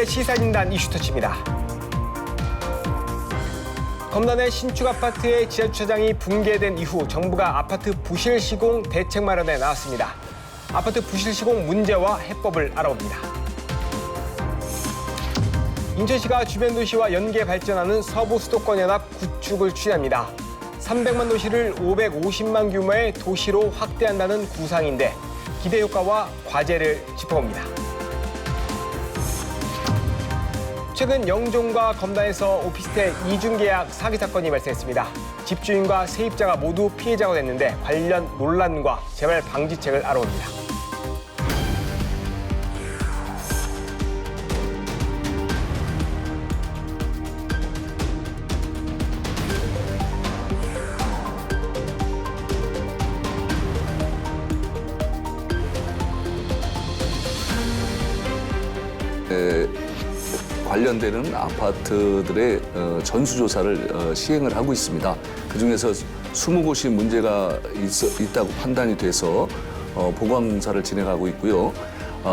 검단의 시사진단 이슈터치입니다. 검단의 신축 아파트의 지하주차장이 붕괴된 이후 정부가 아파트 부실 시공 대책 마련에 나왔습니다. 아파트 부실 시공 문제와 해법을 알아봅니다. 인천시가 주변 도시와 연계 발전하는 서부 수도권 연합 구축을 추진합니다. 300만 도시를 550만 규모의 도시로 확대한다는 구상인데 기대 효과와 과제를 짚어봅니다. 최근 영종과 검단에서 오피스텔 이중계약 사기 사건이 발생했습니다. 집주인과 세입자가 모두 피해자가 됐는데 관련 논란과 재발 방지책을 알아봅니다. 관련되는 아파트들의 전수조사를 시행을 하고 있습니다. 그중에서 20곳이 문제가 있다고 판단이 돼서 보강사를 진행하고 있고요.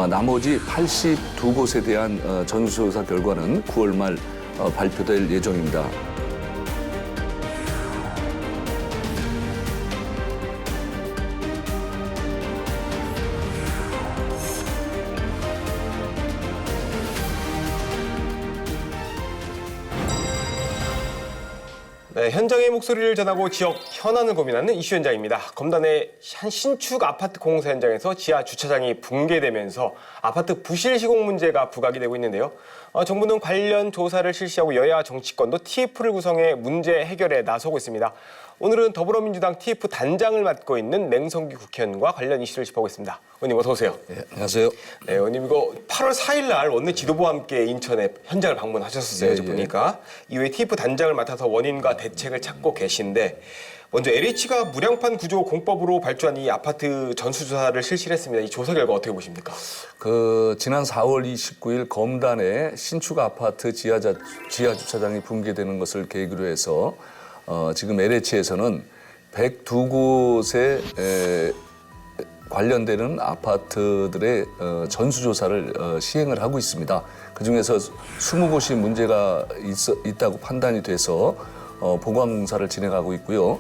나머지 82곳에 대한 전수조사 결과는 9월 말 발표될 예정입니다. 네, 현장의 목소리를 전하고 지역 현안을 고민하는 이슈 현장입니다. 검단의 한 신축 아파트 공사 현장에서 지하 주차장이 붕괴되면서 아파트 부실 시공 문제가 부각이 되고 있는데요. 정부는 관련 조사를 실시하고 여야 정치권도 TF를 구성해 문제 해결에 나서고 있습니다. 오늘은 더불어민주당 TF 단장을 맡고 있는 맹성규 국회의원과 관련 이슈를 짚어보겠습니다. 의원님 어서 오세요. 네, 안녕하세요. 네, 의원님 이거 8월 4일 날 원내 지도부와 함께 인천에 현장을 방문하셨었어요. 저 보니까 이후에 TF 단장을 맡아서 원인과 대책을 찾고 계신데 먼저 LH가 무량판 구조 공법으로 발주한 이 아파트 전수조사를 실시를 했습니다. 이 조사 결과 어떻게 보십니까? 지난 4월 29일 검단의 신축 아파트 지하 주차장이 붕괴되는 것을 계기로 해서 지금 LH에서는 102곳에 관련되는 아파트들의 전수조사를 시행을 하고 있습니다. 그중에서 20곳이 문제가 있다고 판단이 돼서 보강공사를 진행하고 있고요.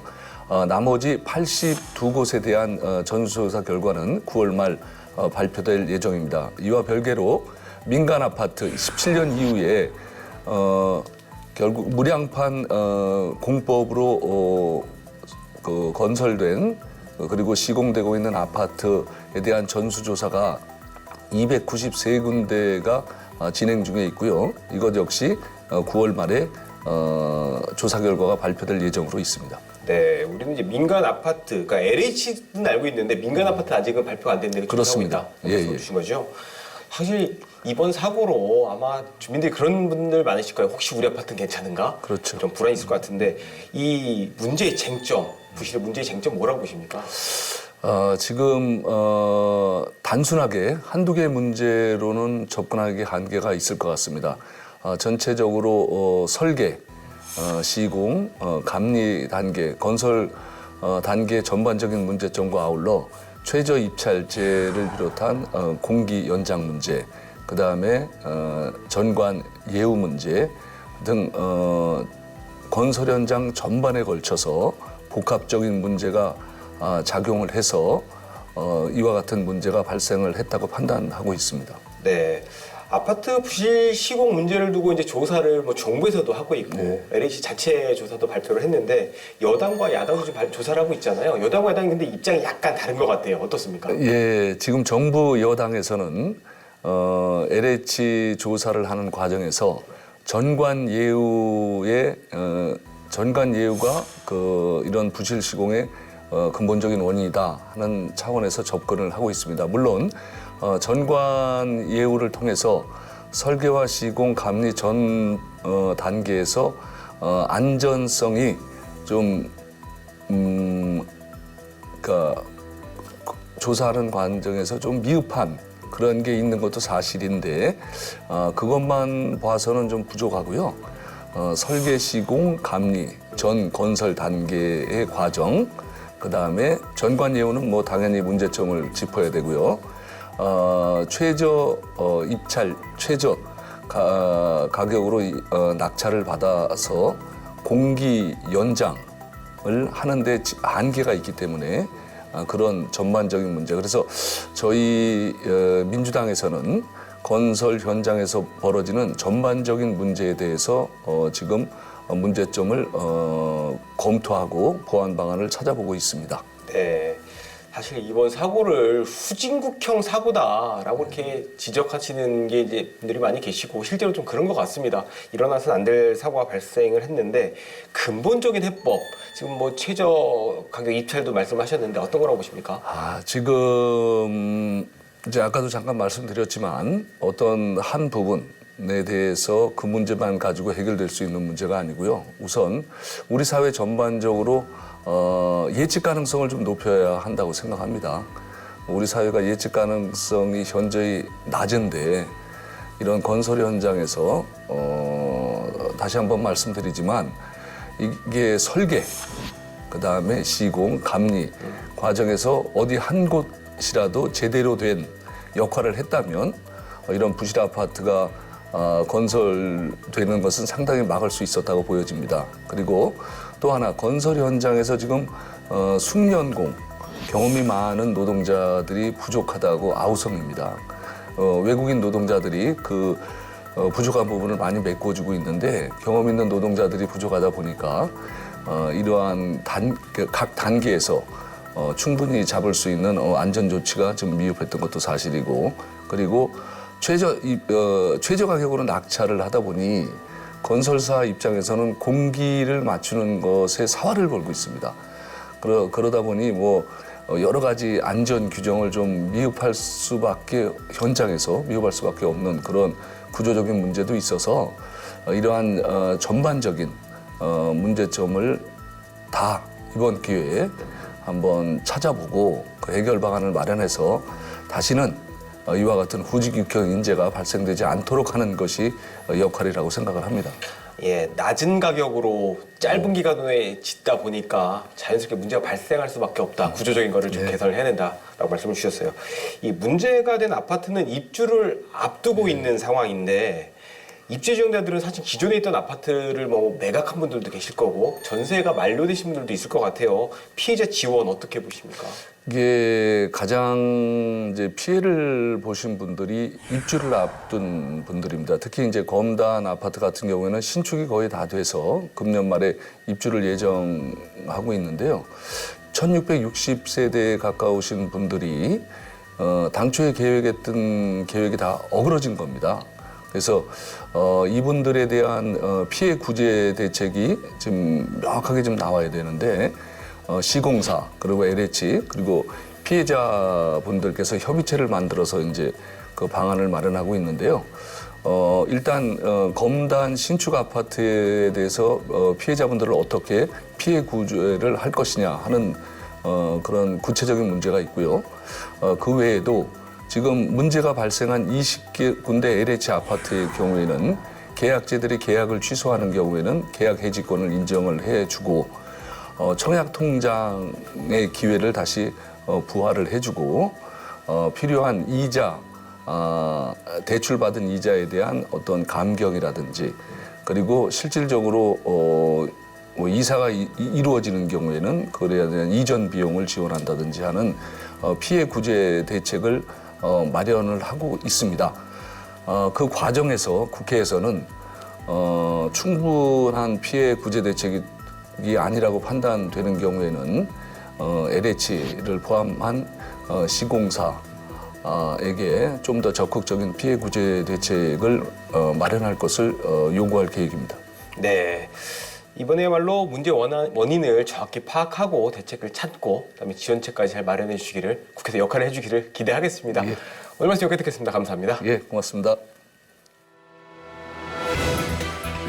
나머지 82곳에 대한 전수조사 결과는 9월 말 발표될 예정입니다. 이와 별개로 민간 아파트 17년 이후에 결국 무량판 공법으로 건설된 그리고 시공되고 있는 아파트에 대한 전수조사가 293군데가 진행 중에 있고요. 이것 역시 9월 말에 조사 결과가 발표될 예정으로 있습니다. 네, 우리는 이제 민간 아파트, 그러니까 LH는 알고 있는데 민간 아파트 아직은 발표가 안 됐는데 그렇습니다. 예, 주신 거죠. 사실 이번 사고로 아마 주민들이 그런 분들 많으실 거예요. 혹시 우리 아파트는 괜찮은가? 그렇죠. 좀 불안이 있을 것 같은데 이 문제의 쟁점, 부실 문제의 쟁점 뭐라고 보십니까? 지금 단순하게 한두 개 문제로는 접근하기 한계가 있을 것 같습니다. 전체적으로 설계, 시공, 감리 단계, 건설 단계 전반적인 문제점과 아울러 최저 입찰제를 비롯한 공기 연장 문제, 그다음에 전관 예우 문제 등 건설 현장 전반에 걸쳐서 복합적인 문제가 작용을 해서 이와 같은 문제가 발생을 했다고 판단하고 있습니다. 네. 아파트 부실 시공 문제를 두고 이제 조사를 정부에서도 하고 있고 네. LH 자체 조사도 발표를 했는데 여당과 야당도 지금 조사를 하고 있잖아요. 여당과 야당이 근데 입장이 약간 다른 것 같아요. 어떻습니까? 예, 지금 정부 여당에서는 LH 조사를 하는 과정에서 전관 예우가 이런 부실 시공의 근본적인 원인이다 하는 차원에서 접근을 하고 있습니다. 물론 전관 예우를 통해서 설계와 시공, 감리 전 단계에서 안전성이 좀 그러니까 조사하는 과정에서 좀 미흡한 그런 게 있는 것도 사실인데 그것만 봐서는 좀 부족하고요. 설계, 시공, 감리 전 건설 단계의 과정, 그다음에 전관 예우는 뭐 당연히 문제점을 짚어야 되고요. 최저 입찰, 최저 가격으로 낙찰을 받아서 공기 연장을 하는데 한계가 있기 때문에 그런 전반적인 문제. 그래서 저희 민주당에서는 건설 현장에서 벌어지는 전반적인 문제에 대해서 지금 문제점을 검토하고 보완 방안을 찾아보고 있습니다. 네. 사실 이번 사고를 후진국형 사고다라고 이렇게 지적하시는 게 이제 분들이 많이 계시고 실제로 좀 그런 것 같습니다. 일어나서는 안 될 사고가 발생을 했는데 근본적인 해법, 지금 뭐 최저 가격 입찰도 말씀하셨는데 어떤 거라고 보십니까? 지금 이제 아까도 잠깐 말씀드렸지만 어떤 한 부분에 대해서 그 문제만 가지고 해결될 수 있는 문제가 아니고요. 우선 우리 사회 전반적으로 예측 가능성을 좀 높여야 한다고 생각합니다. 우리 사회가 예측 가능성이 현저히 낮은데 이런 건설 현장에서 다시 한번 말씀드리지만 이게 설계, 그다음에 시공, 감리 과정에서 어디 한 곳이라도 제대로 된 역할을 했다면 이런 부실 아파트가 건설되는 것은 상당히 막을 수 있었다고 보여집니다. 그리고 또 하나 건설 현장에서 지금 숙련공 경험이 많은 노동자들이 부족하다고 아우성입니다. 외국인 노동자들이 그 부족한 부분을 많이 메꿔주고 있는데 경험 있는 노동자들이 부족하다 보니까 이러한 각 단계에서 충분히 잡을 수 있는 안전 조치가 좀 미흡했던 것도 사실이고, 그리고 최저 가격으로 낙찰을 하다 보니 건설사 입장에서는 공기를 맞추는 것에 사활을 걸고 있습니다. 그러다 보니 뭐 여러 가지 안전 규정을 좀 현장에서 미흡할 수밖에 없는 그런 구조적인 문제도 있어서 이러한 전반적인 문제점을 다 이번 기회에 한번 찾아보고 그 해결 방안을 마련해서 다시는 이와 같은 후진국형 인재가 발생되지 않도록 하는 것이 역할이라고 생각을 합니다. 예, 낮은 가격으로 짧은 기간 내에 짓다 보니까 자연스럽게 문제가 발생할 수밖에 없다. 구조적인 거를 좀 개선을 해야 된다라고 말씀을 주셨어요. 이 문제가 된 아파트는 입주를 앞두고 있는 상황인데 입주 예정자들은 사실 기존에 있던 아파트를 뭐 매각한 분들도 계실 거고 전세가 만료되신 분들도 있을 것 같아요. 피해자 지원 어떻게 보십니까? 이게 가장 이제 피해를 보신 분들이 입주를 앞둔 분들입니다. 특히 이제 검단 아파트 같은 경우에는 신축이 거의 다 돼서 금년 말에 입주를 예정하고 있는데요. 1660세대에 가까우신 분들이 당초에 계획했던 계획이 다 어그러진 겁니다. 그래서 이분들에 대한 피해 구제 대책이 지금 명확하게 좀 나와야 되는데 시공사 그리고 LH 그리고 피해자분들께서 협의체를 만들어서 이제 그 방안을 마련하고 있는데요. 일단 검단 신축 아파트에 대해서 피해자분들을 어떻게 피해 구제를 할 것이냐 하는 그런 구체적인 문제가 있고요. 그 외에도 지금 문제가 발생한 20군데 LH 아파트의 경우에는 계약제들이 계약을 취소하는 경우에는 계약 해지권을 인정을 해주고 청약 통장의 기회를 다시 부활을 해주고 필요한 이자, 대출받은 이자에 대한 어떤 감경이라든지 그리고 실질적으로 뭐 이사가 이루어지는 경우에는 그에 대한 이전 비용을 지원한다든지 하는 피해 구제 대책을 마련을 하고 있습니다. 그 과정에서 국회에서는 충분한 피해 구제 대책이 아니라고 판단되는 경우에는 LH를 포함한 시공사에게 좀 더 적극적인 피해 구제 대책을 마련할 것을 요구할 계획입니다. 네. 이번에야말로 문제 원인을 정확히 파악하고 대책을 찾고 그다음에 지원책까지 잘 마련해 주시기를 국회에서 역할을 해주기를 기대하겠습니다. 예. 오늘 말씀 여기까지 듣겠습니다. 감사합니다. 예, 고맙습니다.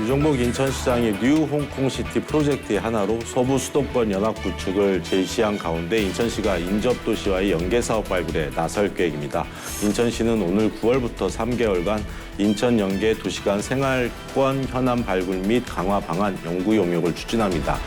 유정복 인천시장의 뉴 홍콩시티 프로젝트의 하나로 서부 수도권 연합 구축을 제시한 가운데 인천시가 인접도시와의 연계사업 발굴에 나설 계획입니다. 인천시는 오늘 9월부터 3개월간 인천 연계 도시간 생활권 현안 발굴 및 강화 방안 연구 용역을 추진합니다.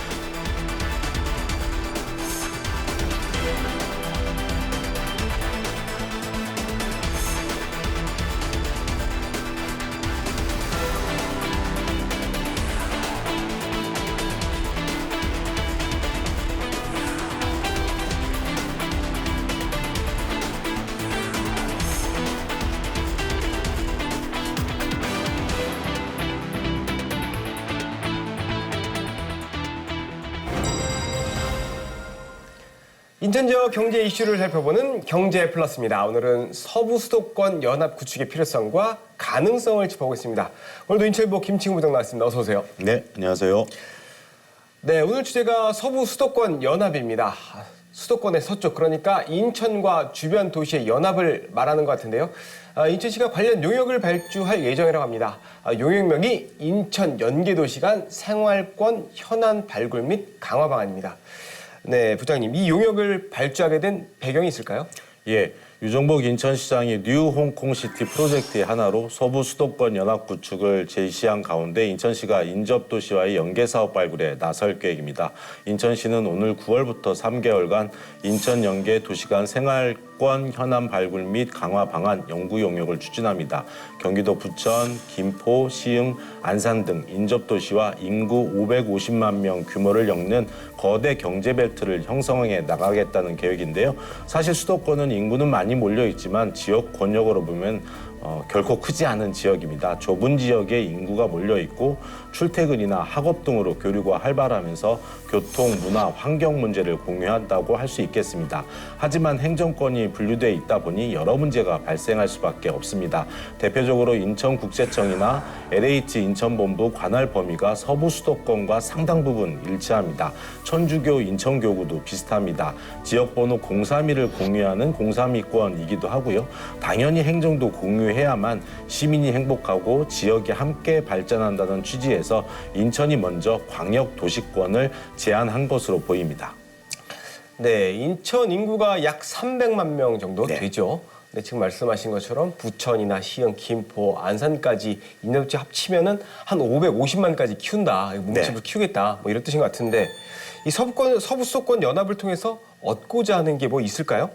인천 지역 경제 이슈를 살펴보는 경제 플러스입니다. 오늘은 서부 수도권 연합 구축의 필요성과 가능성을 짚어보겠습니다. 오늘도 인천일보 김칭우 부장 나왔습니다. 어서 오세요. 네, 안녕하세요. 네, 오늘 주제가 서부 수도권 연합입니다. 수도권의 서쪽, 그러니까 인천과 주변 도시의 연합을 말하는 것 같은데요. 인천시가 관련 용역을 발주할 예정이라고 합니다. 용역명이 인천 연계도시간 생활권 현안 발굴 및 강화 방안입니다. 네, 부장님, 이 용역을 발주하게 된 배경이 있을까요? 예, 유정복 인천시장이 뉴 홍콩시티 프로젝트의 하나로 서부 수도권 연합 구축을 제시한 가운데 인천시가 인접도시와의 연계사업 발굴에 나설 계획입니다. 인천시는 오늘 9월부터 3개월간 인천 연계 도시간 생활권 현안 발굴 및 강화 방안 연구 용역을 추진합니다. 경기도 부천, 김포, 시흥, 안산 등 인접도시와 인구 550만 명 규모를 엮는 거대 경제벨트를 형성해 나가겠다는 계획인데요. 사실 수도권은 인구는 많이 몰려 있지만 지역 권역으로 보면 결코 크지 않은 지역입니다. 좁은 지역에 인구가 몰려 있고 출퇴근이나 학업 등으로 교류가 활발하면서 교통, 문화, 환경 문제를 공유한다고 할 수 있겠습니다. 하지만 행정권이 분류돼 있다 보니 여러 문제가 발생할 수밖에 없습니다. 대표적으로 인천국세청이나 LH 인천본부 관할 범위가 서부 수도권과 상당 부분 일치합니다. 천주교 인천교구도 비슷합니다. 지역번호 032를 공유하는 032권이기도 하고요. 당연히 행정도 공유해야만 시민이 행복하고 지역이 함께 발전한다는 취지에서 인천이 먼저 광역 도시권을 제안한 것으로 보입니다. 네, 인천 인구가 약 300만 명 정도 네. 되죠. 네, 지금 말씀하신 것처럼 부천이나 시흥, 김포, 안산까지 인접지 합치면은 한 550만까지 키운다. 뭉집을 키우겠다. 뭐 이런 뜻인 것 같은데 이 서부 수도권 연합을 통해서 얻고자 하는 게 뭐 있을까요?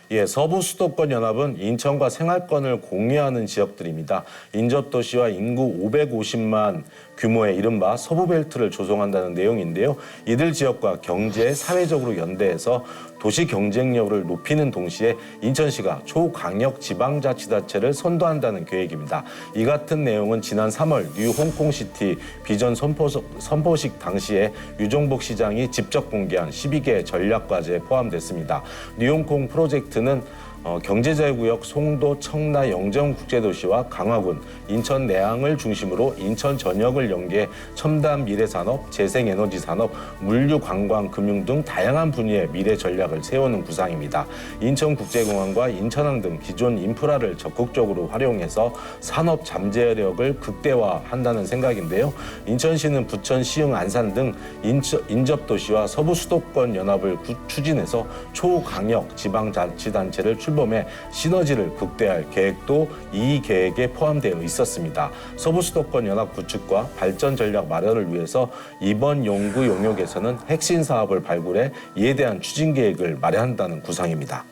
예, 서부 수도권 연합은 인천과 생활권을 공유하는 지역들입니다. 인접도시와 인구 550만 규모의 이른바 서부벨트를 조성한다는 내용인데요. 이들 지역과 경제, 사회적으로 연대해서 도시 경쟁력을 높이는 동시에 인천시가 초광역 지방자치단체를 선도한다는 계획입니다. 이 같은 내용은 지난 3월 뉴 홍콩시티 비전 선포식 당시에 유정복 시장이 직접 공개한 12개 전략과제에 포함됐습니다. 뉴 홍콩 프로젝트는 경제자유구역 송도, 청라, 영정국제도시와 강화군, 인천 내항을 중심으로 인천 전역을 연계해 첨단 미래산업, 재생에너지산업, 물류관광, 금융 등 다양한 분야의 미래 전략을 세우는 구상입니다. 인천국제공항과 인천항 등 기존 인프라를 적극적으로 활용해서 산업 잠재력을 극대화한다는 생각인데요. 인천시는 부천, 시흥, 안산 등 인접도시와 서부 수도권 연합을 추진해서 초강력 지방자치단체를 출범해 시너지를 극대화할 계획도 이 계획에 포함되어 있었습니다. 서부 수도권 연합 구축과 발전 전략 마련을 위해서 이번 연구 용역에서는 핵심 사업을 발굴해 이에 대한 추진 계획을 마련한다는 구상입니다.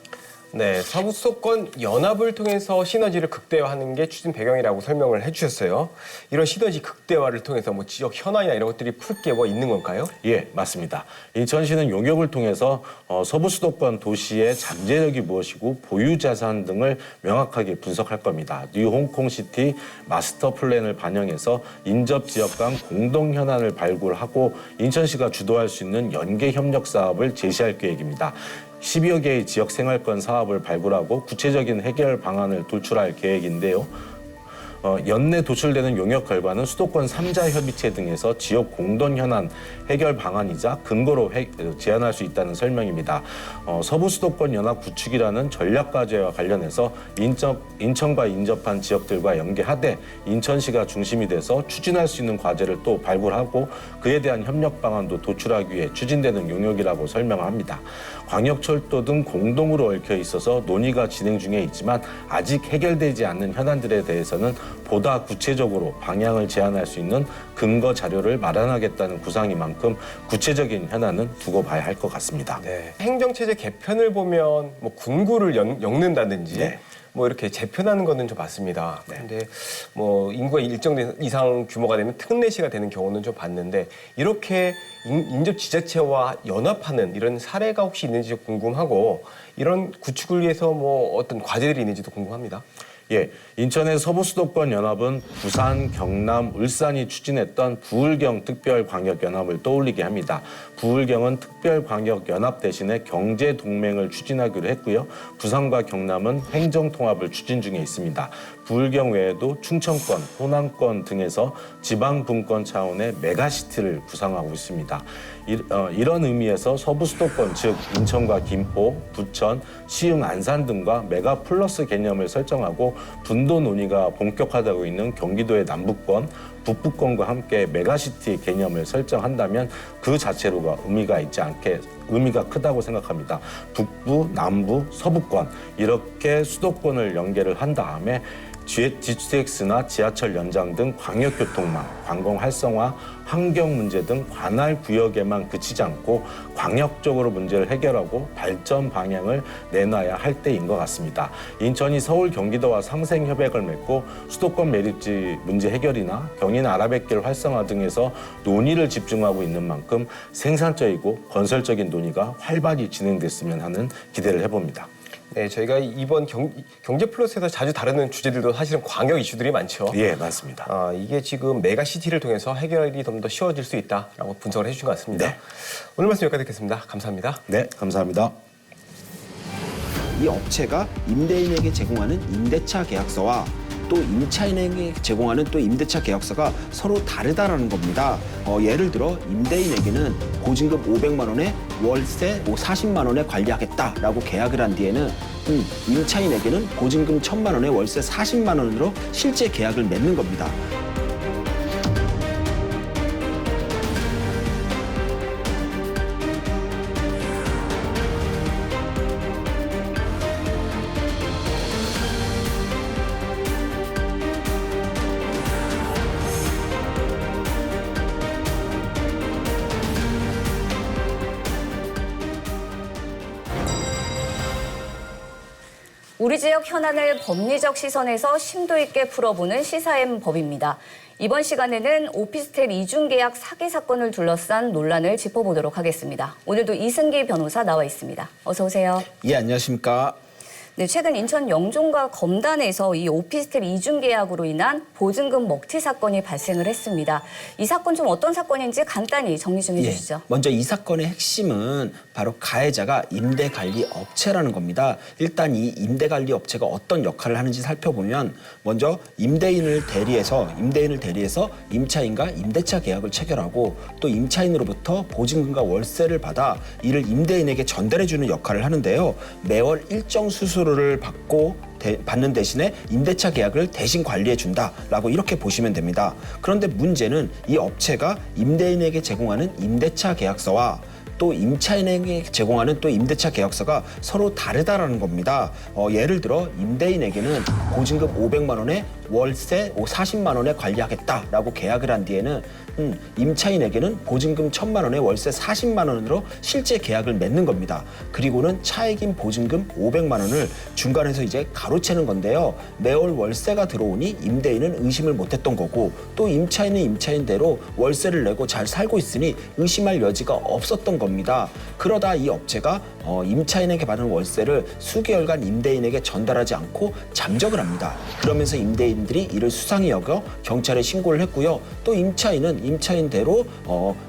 네, 서부 수도권 연합을 통해서 시너지를 극대화하는 게 추진 배경이라고 설명을 해주셨어요. 이런 시너지 극대화를 통해서 뭐 지역 현안이나 이런 것들이 풀 게 뭐 있는 건가요? 예, 맞습니다. 인천시는 용역을 통해서 서부 수도권 도시의 잠재력이 무엇이고 보유 자산 등을 명확하게 분석할 겁니다. 뉴 홍콩시티 마스터 플랜을 반영해서 인접 지역 간 공동 현안을 발굴하고 인천시가 주도할 수 있는 연계 협력 사업을 제시할 계획입니다. 10여 개의 지역 생활권 사업을 발굴하고 구체적인 해결 방안을 도출할 계획인데요. 연내 도출되는 용역 결과는 수도권 3자 협의체 등에서 지역 공동 현안 해결 방안이자 근거로 제안할 수 있다는 설명입니다. 서부 수도권 연합 구축이라는 전략과제와 관련해서 인천과 인접한 지역들과 연계하되 인천시가 중심이 돼서 추진할 수 있는 과제를 또 발굴하고 그에 대한 협력 방안도 도출하기 위해 추진되는 용역이라고 설명합니다. 광역철도 등 공동으로 얽혀 있어서 논의가 진행 중에 있지만 아직 해결되지 않는 현안들에 대해서는 보다 구체적으로 방향을 제안할 수 있는 근거 자료를 마련하겠다는 구상인 만큼 구체적인 현안은 두고 봐야 할 것 같습니다. 네. 행정체제 개편을 보면 뭐 군구를 엮는다든지 네. 뭐 이렇게 재편하는 거는 좀 봤습니다. 네. 근데 뭐 인구가 일정 이상 규모가 되면 특례시가 되는 경우는 좀 봤는데 이렇게 인접 지자체와 연합하는 이런 사례가 혹시 있는지 좀 궁금하고 이런 구축을 위해서 뭐 어떤 과제들이 있는지도 궁금합니다. 예, 인천의 서부수도권 연합은 부산, 경남, 울산이 추진했던 부울경 특별광역연합을 떠올리게 합니다. 부울경은 특별광역연합 대신에 경제동맹을 추진하기로 했고요. 부산과 경남은 행정통합을 추진 중에 있습니다. 부울경 외에도 충청권, 호남권 등에서 지방분권 차원의 메가시티를 구상하고 있습니다. 이런 의미에서 서부수도권, 즉 인천과 김포, 부천, 시흥, 안산 등과 메가 플러스 개념을 설정하고 분도 논의가 본격화되고 있는 경기도의 남부권, 북부권과 함께 메가시티 개념을 설정한다면 그 자체로가 의미가 크다고 생각합니다. 북부, 남부, 서부권 이렇게 수도권을 연계를 한 다음에 GTX나 지하철 연장 등 광역교통망, 관광 활성화, 환경 문제 등 관할 구역에만 그치지 않고 광역적으로 문제를 해결하고 발전 방향을 내놔야 할 때인 것 같습니다. 인천이 서울, 경기도와 상생 협약을 맺고 수도권 매립지 문제 해결이나 경인 아라뱃길 활성화 등에서 논의를 집중하고 있는 만큼 생산적이고 건설적인 논의가 활발히 진행됐으면 하는 기대를 해봅니다. 네, 저희가 이번 경제 플러스에서 자주 다루는 주제들도 사실은 광역 이슈들이 많죠. 예, 맞습니다. 이게 지금 메가시티를 통해서 해결이 좀 더 쉬워질 수 있다라고 분석을 해주신 것 같습니다. 네. 오늘 말씀 여기까지 듣겠습니다. 감사합니다. 네, 감사합니다. 이 업체가 임대인에게 제공하는 임대차 계약서와 또 임차인에게 제공하는 또 임대차 계약서가 서로 다르다라는 겁니다. 예를 들어 임대인에게는 보증금 500만 원에 월세 40만 원에 관리하겠다라고 계약을 한 뒤에는 임차인에게는 보증금 1,000만 원에 월세 40만 원으로 실제 계약을 맺는 겁니다. 우리 지역 현안을 법리적 시선에서 심도 있게 풀어보는 시사M 법입니다. 이번 시간에는 오피스텔 이중계약 사기 사건을 둘러싼 논란을 짚어보도록 하겠습니다. 오늘도 이승기 변호사 나와 있습니다. 어서 오세요. 예, 안녕하십니까. 네, 최근 인천 영종과 검단에서 이 오피스텔 이중 계약으로 인한 보증금 먹튀 사건이 발생을 했습니다. 이 사건 좀 어떤 사건인지 간단히 정리 좀 해주시죠. 먼저 이 사건의 핵심은 바로 가해자가 임대관리업체라는 겁니다. 일단 이 임대관리업체가 어떤 역할을 하는지 살펴보면 먼저 임대인을 대리해서 임차인과 임대차 계약을 체결하고 또 임차인으로부터 보증금과 월세를 받아 이를 임대인에게 전달해주는 역할을 하는데요. 매월 일정 수수료를 받는 대신에 임대차 계약을 대신 관리해 준다라고 이렇게 보시면 됩니다. 그런데 문제는 이 업체가 임대인에게 제공하는 임대차 계약서와 또 임차인에게 제공하는 또 임대차 계약서가 서로 다르다라는 겁니다. 예를 들어 임대인에게는 보증금 500만 원에 월세 40만 원에 관리하겠다라고 계약을 한 뒤에는 임차인에게는 보증금 1,000만 원에 월세 40만 원으로 실제 계약을 맺는 겁니다. 그리고는 차액인 보증금 500만 원을 중간에서 이제 가로채는 건데요. 매월 월세가 들어오니 임대인은 의심을 못했던 거고 또 임차인은 임차인대로 월세를 내고 잘 살고 있으니 의심할 여지가 없었던 겁니다. 그러다 이 업체가 임차인에게 받은 월세를 수개월간 임대인에게 전달하지 않고 잠적을 합니다. 그러면서 임대인들이 이를 수상히 여겨 경찰에 신고를 했고요. 또 임차인은 임차인대로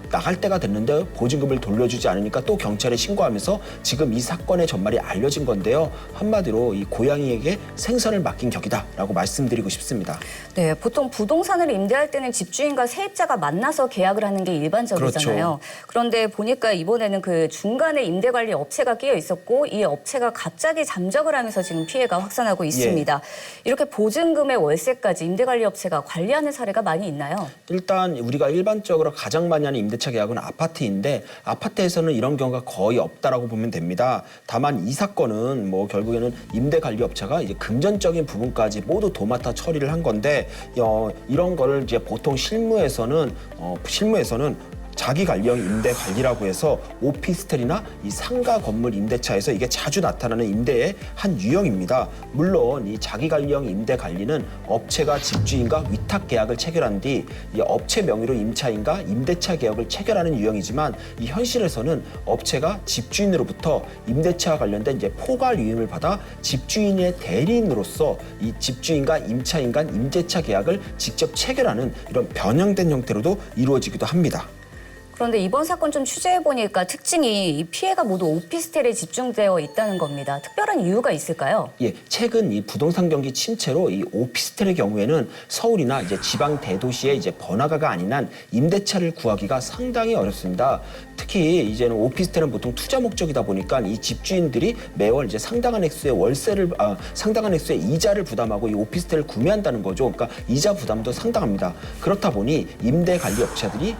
나갈 때가 됐는데 보증금을 돌려주지 않으니까 또 경찰에 신고하면서 지금 이 사건의 전말이 알려진 건데요. 한마디로 이 고양이에게 생선을 맡긴 격이다라고 말씀드리고 싶습니다. 네, 보통 부동산을 임대할 때는 집주인과 세입자가 만나서 계약을 하는 게 일반적이잖아요. 그런데 보니까 이번에는 그 중간에 임대관리 업체가 끼어 있었고 이 업체가 갑자기 잠적을 하면서 지금 피해가 확산하고 있습니다. 이렇게 보증금의 월세까지 임대관리 업체가 관리하는 사례가 많이 있나요? 일단 우리가 일반적으로 가장 많이 하는 임대차 계약은 아파트인데 아파트에서는 이런 경우가 거의 없다라고 보면 됩니다. 다만 이 사건은 뭐 결국에는 임대관리업체가 이제 금전적인 부분까지 모두 도맡아 처리를 한 건데 이런 거를 이제 보통 실무에서는 자기관리형 임대관리라고 해서 오피스텔이나 이 상가 건물 임대차에서 이게 자주 나타나는 임대의 한 유형입니다. 물론 이 자기관리형 임대관리는 업체가 집주인과 위탁 계약을 체결한 뒤 이 업체 명의로 임차인과 임대차 계약을 체결하는 유형이지만 이 현실에서는 업체가 집주인으로부터 임대차와 관련된 이제 포괄 위임을 받아 집주인의 대리인으로서 이 집주인과 임차인 간 임대차 계약을 직접 체결하는 이런 변형된 형태로도 이루어지기도 합니다. 그런데 이번 사건 좀 취재해 보니까 특징이 이 피해가 모두 오피스텔에 집중되어 있다는 겁니다. 특별한 이유가 있을까요? 예, 최근 이 부동산 경기 침체로 이 오피스텔의 경우에는 서울이나 이제 지방 대도시의 이제 번화가가 아닌 한 임대차를 구하기가 상당히 어렵습니다. 특히 이제는 오피스텔은 보통 투자 목적이다 보니까 이 집주인들이 매월 이제 상당한 액수의 상당한 액수의 이자를 부담하고 이 오피스텔을 구매한다는 거죠. 그러니까 이자 부담도 상당합니다. 그렇다 보니 임대 관리 업체들이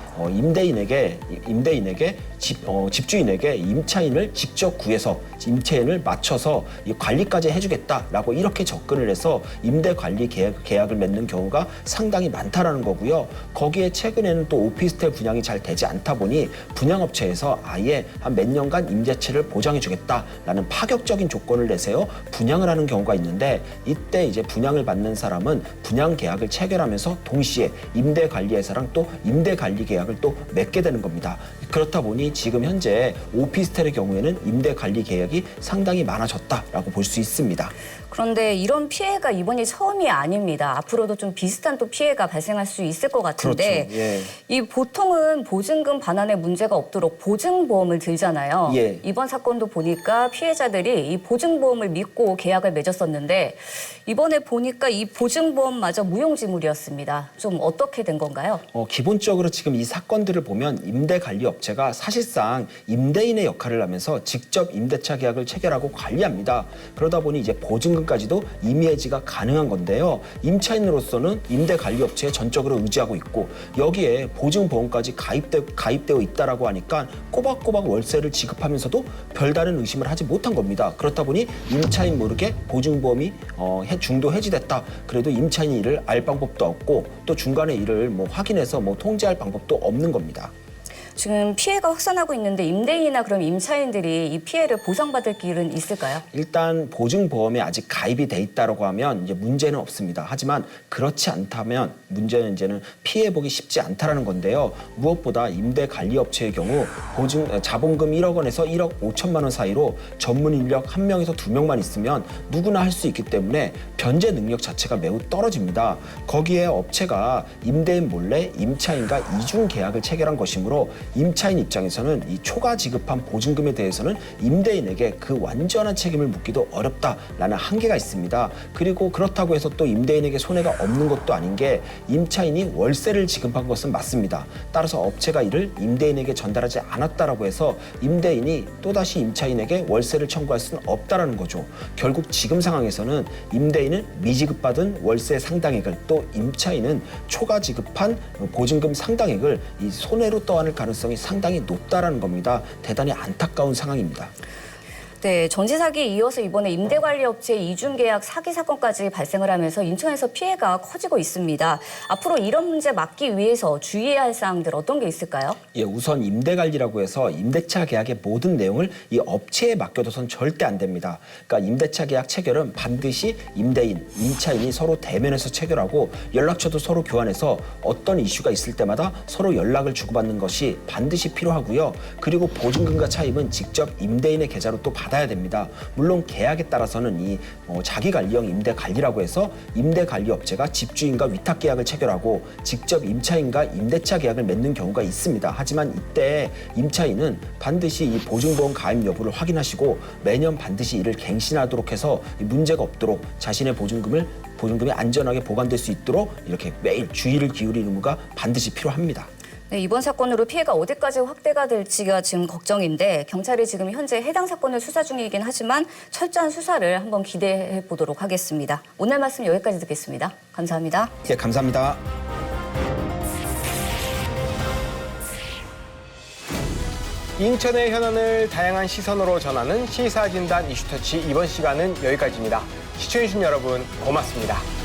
집주인에게 임차인을 직접 구해서 임차인을 맞춰서 이 관리까지 해주겠다라고 이렇게 접근을 해서 임대 관리 계약을 맺는 경우가 상당히 많다라는 거고요. 거기에 최근에는 또 오피스텔 분양이 잘 되지 않다 보니 분양업체에서 아예 한 몇 년간 임대차를 보장해주겠다라는 파격적인 조건을 내세워 분양을 하는 경우가 있는데 이때 이제 분양을 받는 사람은 분양 계약을 체결하면서 동시에 임대 관리회사랑 또 임대 관리 계약을 또 맺게 되는 겁니다. 그렇다 보니 지금 현재 오피스텔의 경우에는 임대 관리 계약이 상당히 많아졌다라고 볼 수 있습니다. 그런데 이런 피해가 이번이 처음이 아닙니다. 앞으로도 좀 비슷한 또 피해가 발생할 수 있을 것 같은데 그렇죠. 예. 이 보통은 보증금 반환에 문제가 없도록 보증보험을 들잖아요. 예. 이번 사건도 보니까 피해자들이 이 보증보험을 믿고 계약을 맺었었는데 이번에 보니까 이 보증보험마저 무용지물이었습니다. 좀 어떻게 된 건가요? 기본적으로 지금 이 사건들을 보면 임대관리업체가 사실상 임대인의 역할을 하면서 직접 임대차 계약을 체결하고 관리합니다. 그러다 보니 이제 보증금까지도 임의 해지가 가능한 건데요. 임차인으로서는 임대관리업체에 전적으로 의지하고 있고 여기에 보증보험까지 가입되어 있다라고 하니까 꼬박꼬박 월세를 지급하면서도 별다른 의심을 하지 못한 겁니다. 그렇다 보니 임차인 모르게 보증보험이 중도 해지됐다. 그래도 임차인이 이를 알 방법도 없고 또 중간에 이를 확인해서 통제할 방법도 없는 겁니다. 지금 피해가 확산하고 있는데 임대인이나 그럼 임차인들이 이 피해를 보상받을 길은 있을까요? 일단 보증보험에 아직 가입이 돼 있다고 하면 이제 문제는 없습니다. 하지만 그렇지 않다면 문제는 이제는 피해보기 쉽지 않다라는 건데요. 무엇보다 임대관리업체의 경우 자본금 1억 원에서 1억 5천만 원 사이로 전문 인력 1명에서 2명만 있으면 누구나 할 수 있기 때문에 변제 능력 자체가 매우 떨어집니다. 거기에 업체가 임대인 몰래 임차인과 이중 계약을 체결한 것이므로 임차인 입장에서는 이 초과 지급한 보증금에 대해서는 임대인에게 그 완전한 책임을 묻기도 어렵다라는 한계가 있습니다. 그리고 그렇다고 해서 또 임대인에게 손해가 없는 것도 아닌 게 임차인이 월세를 지급한 것은 맞습니다. 따라서 업체가 이를 임대인에게 전달하지 않았다라고 해서 임대인이 또다시 임차인에게 월세를 청구할 수는 없다라는 거죠. 결국 지금 상황에서는 임대인은 미지급받은 월세 상당액을 또 임차인은 초과 지급한 보증금 상당액을 이 손해로 떠안을 가능성이 상당히 높다라는 겁니다. 대단히 안타까운 상황입니다. 네, 전세 사기에 이어서 이번에 임대관리업체 이중계약 사기 사건까지 발생을 하면서 인천에서 피해가 커지고 있습니다. 앞으로 이런 문제 막기 위해서 주의해야 할 사항들 어떤 게 있을까요? 예, 우선 임대관리라고 해서 임대차 계약의 모든 내용을 이 업체에 맡겨둬선 절대 안 됩니다. 그러니까 임대차 계약 체결은 반드시 임대인, 임차인이 서로 대면해서 체결하고 연락처도 서로 교환해서 어떤 이슈가 있을 때마다 서로 연락을 주고받는 것이 반드시 필요하고요. 그리고 보증금과 차입은 직접 임대인의 계좌로 또 받아야 됩니다. 물론 계약에 따라서는 이 자기관리형 임대관리라고 해서 임대관리업체가 집주인과 위탁 계약을 체결하고 직접 임차인과 임대차 계약을 맺는 경우가 있습니다. 하지만 이때 임차인은 반드시 이 보증보험 가입 여부를 확인하시고 매년 반드시 이를 갱신하도록 해서 문제가 없도록 자신의 보증금이 안전하게 보관될 수 있도록 이렇게 매일 주의를 기울이는 의무가 반드시 필요합니다. 네, 이번 사건으로 피해가 어디까지 확대가 될지가 지금 걱정인데 경찰이 지금 현재 해당 사건을 수사 중이긴 하지만 철저한 수사를 한번 기대해 보도록 하겠습니다. 오늘 말씀 여기까지 듣겠습니다. 감사합니다. 예, 감사합니다. 인천의 현안을 다양한 시선으로 전하는 시사진단 이슈터치 이번 시간은 여기까지입니다. 시청해주신 여러분 고맙습니다.